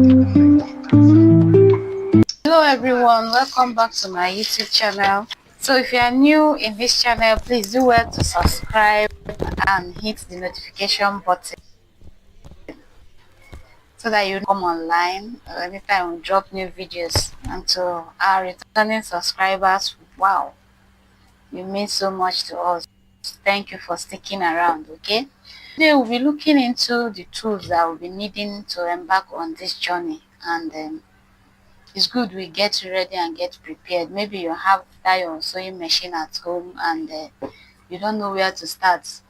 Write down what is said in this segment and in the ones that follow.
Hello everyone, welcome back to my YouTube channel. So if you are new in this channel, please do well to subscribe and hit the notification button so that you come online anytime we drop new videos. And to our returning subscribers, wow, you mean so much to us. Thank you for sticking around. Okay, today we'll be looking into the tools that we'll be needing to embark on this journey, and it's good we get ready and get prepared. Maybe you have that your sewing machine at home and you don't know where to start.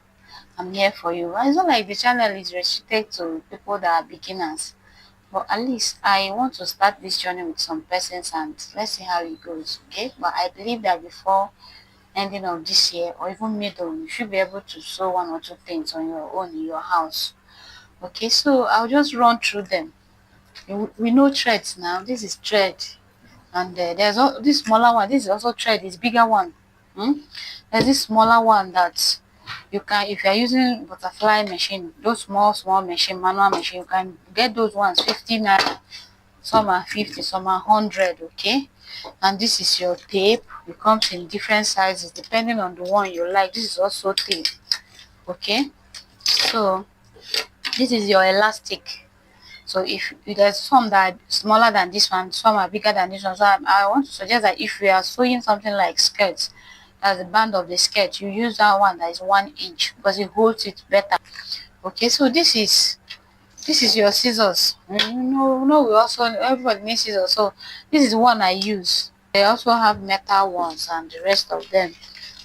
I'm here for you. It's not like the channel is restricted to people that are beginners, but at least I want to start this journey with some persons and let's see how it goes. Okay, but I believe that before ending of this year or even middle, you should be able to sew one or two things on your own in your house. Okay, so I'll just run through them. We know threads now. This is thread, and there's this smaller one. This is also thread. It's bigger one. There's this smaller one that you can, if you're using butterfly machine, those small machine, manual machine, you can get those ones 50 naira. Some are 50, some are 100. Okay, and this is your tape. It comes in different sizes depending on the one you like. This is also tape. Okay, so this is your elastic. So if there's some that are smaller than this one, some are bigger than this one. So I want to suggest that if you are sewing something like skirts, that's the band of the skirt, you use that one that is 1 inch because it holds it better. Okay, so this is your scissors. No, we also, everybody needs scissors. So this is the one I use. They also have metal ones and the rest of them.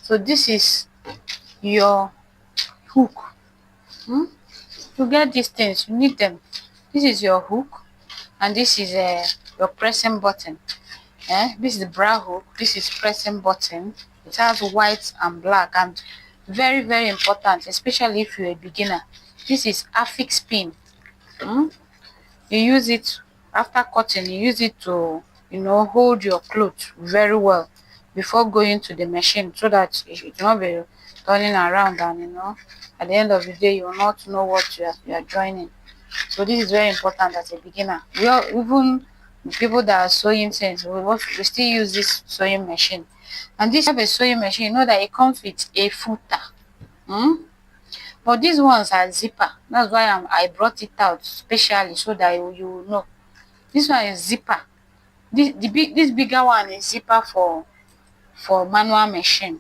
So this is your hook. To get these things, you need them. This is your hook, and this is your pressing button. This is the bra hook. This is pressing button. It has white and black, and very important, especially if you're a beginner. This is affix pin. You use it after cutting. You use it to hold your clothes very well before going to the machine, so that it will not be turning around, and at the end of the day you will not know what you are joining. So this is very important as a beginner. Even people that are sewing things, we still use this sewing machine. And this type of sewing machine, you know that it comes with a footer. But these ones are zipper. That's why I brought it out specially so that you will know. This one is zipper. This bigger one is zipper for manual machine,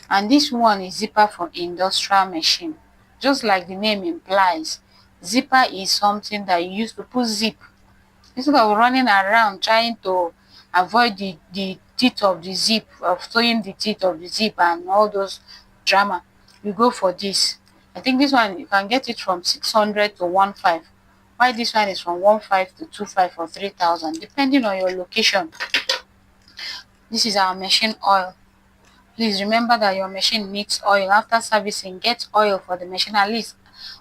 and this one is zipper for industrial machine. Just like the name implies, zipper is something that you use to put zip. Instead of running around trying to avoid the teeth of the zip, of sewing the teeth of the zip and all those drama, you go for this. I think this one you can get it from 600 to 15. Why this one is from 15 to 25 or 3000, depending on your location. This is our machine oil. Please remember that your machine needs oil. After servicing, get oil for the machine. At least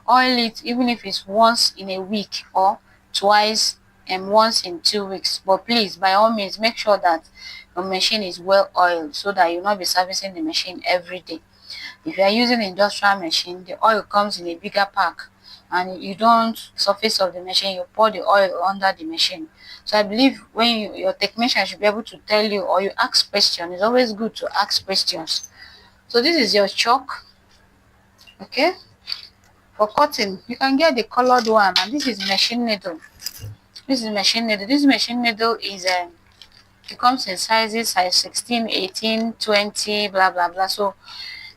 oil it, even if it's once in a week or twice and once in 2 weeks. But please, by all means, make sure that your machine is well oiled so that you'll not be servicing the machine every day. If you are using an industrial machine, the oil comes in a bigger pack, and you don't surface of the machine, you pour the oil under the machine. So I believe when your technician should be able to tell you, or you ask questions. It's always good to ask questions. So this is your chalk. Okay, for cutting you can get the colored one, and this is machine needle. This machine needle is it comes in sizes, size 16, 18, 20, blah blah blah. So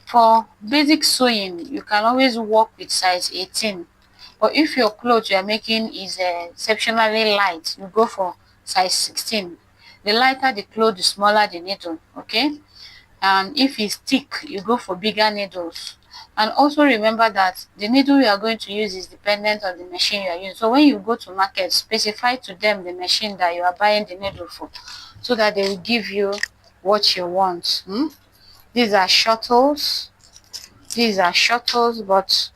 for basic sewing you can always work with size 18, but if your clothes you are making is exceptionally light, you go for size 16. The lighter the cloth, the smaller the needle. Okay, and if it's thick, you go for bigger needles. And also remember that the needle you are going to use is dependent on the machine you are using. So when you go to market, specify to them the machine that you are buying the needle for, so that they will give you what you want. These are shuttles. But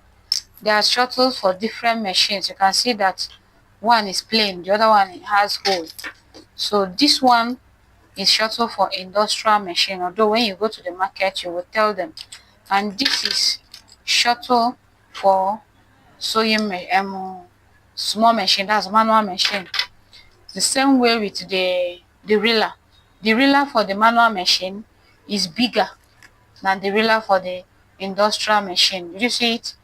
there are shuttles for different machines. You can see that one is plain, the other one has hole. So this one is shuttle for industrial machine, although when you go to the market you will tell them. And this is shuttle for sewing small machine, that's manual machine. The same way with the reeler. The reeler for the manual machine is bigger than the reeler for the industrial machine. Did you see it?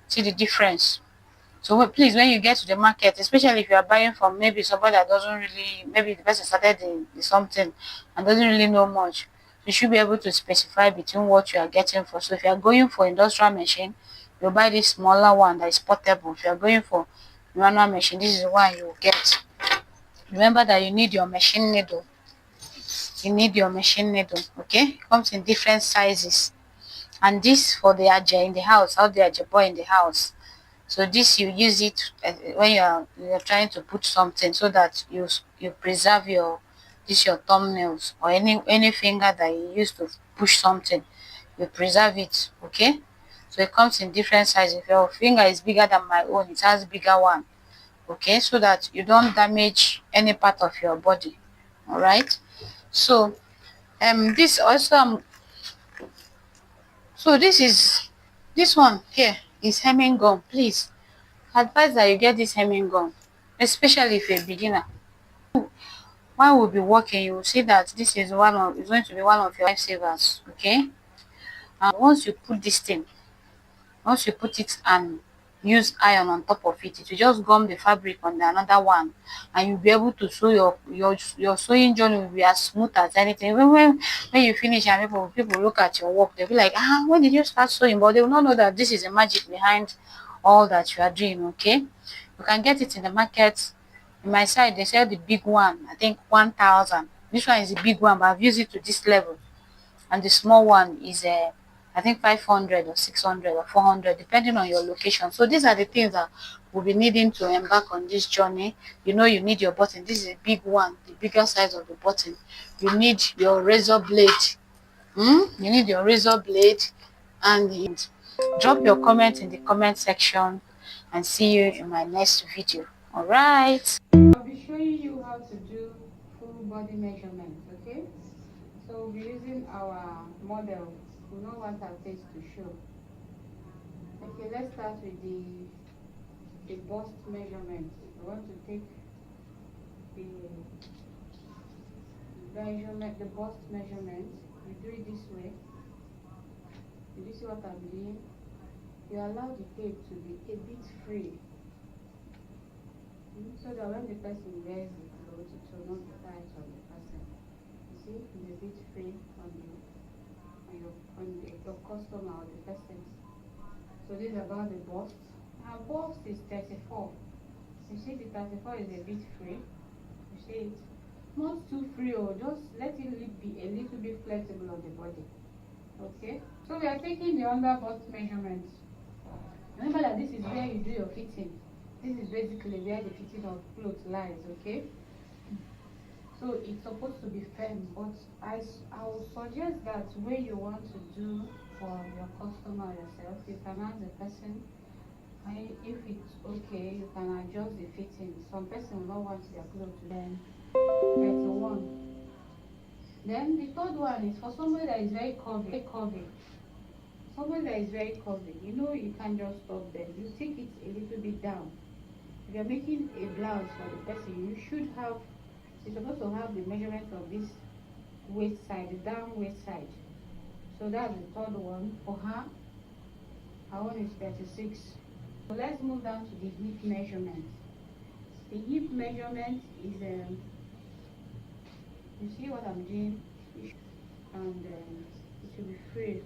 See the difference? So please, when you get to the market, especially if you are buying from maybe somebody that doesn't really, maybe the person started the something and doesn't really know much, you should be able to specify between what you are getting for. So if you are going for industrial machine, you buy this smaller one that is portable. If you are going for manual machine, this is the one you will get. Remember that you need your machine needle. You need your machine needle, okay? It comes in different sizes. And this for the aje in the house, how the aje boy in the house. So this you use it when you're trying to put something so that you preserve your thumbnails or any finger that you use to push something. You preserve it, okay? So it comes in different sizes. If your finger is bigger than my own, it has bigger one, okay? So that you don't damage any part of your body, all right? So this also so this one here is hemming gum. Please advise that you get this hemming gum, especially if you're a beginner. While we'll be working, you will see that this is going to be one of your lifesavers, okay? And once you put it and use iron on top of it, it will just gum the fabric on the another one, and you'll be able to sew your sewing journey will be as smooth as anything. Even when you finish and people look at your work, they'll be like, when did you start sewing? But they will not know that this is the magic behind all that you are doing, okay? You can get it in the market. In my side, they sell the big one, I think 1,000. This one is the big one, but I've used it to this level. And the small one is I think 500 or 600 or 400 depending on your location. So these are the things that we'll be needing to embark on this journey. You know, you need your button. This is a big one, the bigger size of the button. You need your razor blade. You need your razor blade. And drop your comment in the comment section, and see you in my next video. All right, I'll be showing you how to do full body measurement, okay? So we'll be using our model. We know what our face to show. Okay, let's start with the bust measurement. We want to take the measurement, the bust measurement. We do it this way. Did you see what I'm doing? You allow the tape to be a bit free, so that when the person wears the clothes, it will not be tight on the person. You see, it's a bit free on your customer or the person. So this is about the bust. Our bust is 34. You see the 34 is a bit free. You see it? Not too free, or just let it be a little bit flexible on the body. Okay? So we are taking the under bust measurements. Remember that this is where you do your fitting. This is basically where the fitting of clothes lies, okay? So it's supposed to be firm, but I will suggest that when you want to do for your customer yourself, you can ask the person, if it's okay, you can adjust the fitting. Some person will not want their clothes to then 31. Then the third one is for somebody that is very curvy. Somebody that is very curvy, you know, you can't just stop there. You take it a little bit down. If you're making a blouse for the person, you're supposed to have the measurement of this waist side, the down waist side. So that's the third one for her. Her one is 36. So let's move down to the hip measurement. The hip measurement is, you see what I'm doing? And it should be free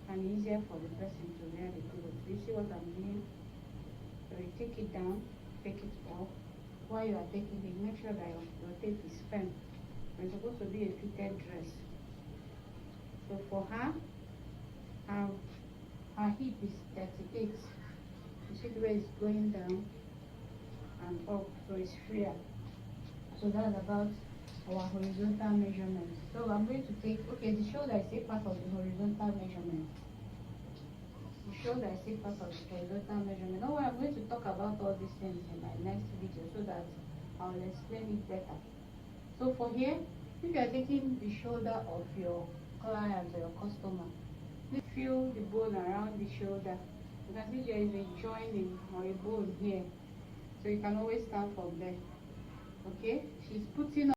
and easier for the person to wear the clothes. You see what I'm doing? So you take it down, take it off. While you are taking it, make sure that your tape is firm. It's supposed to be a fitted dress. So for her, her hip is 38. You see the way it's going down and up, so it's freer. So that's about our horizontal measurement. So I'm going to take, the shoulder is a part of the horizontal measurement. The shoulder is a part of the horizontal measurement. Now I'm going to talk about all these things in my next video so that I'll explain it better. So for here, if you are taking the shoulder of your client or your customer, please feel the bone around the shoulder. You can see there is a joining or a bone here. So you can always start from there. Okay, she's putting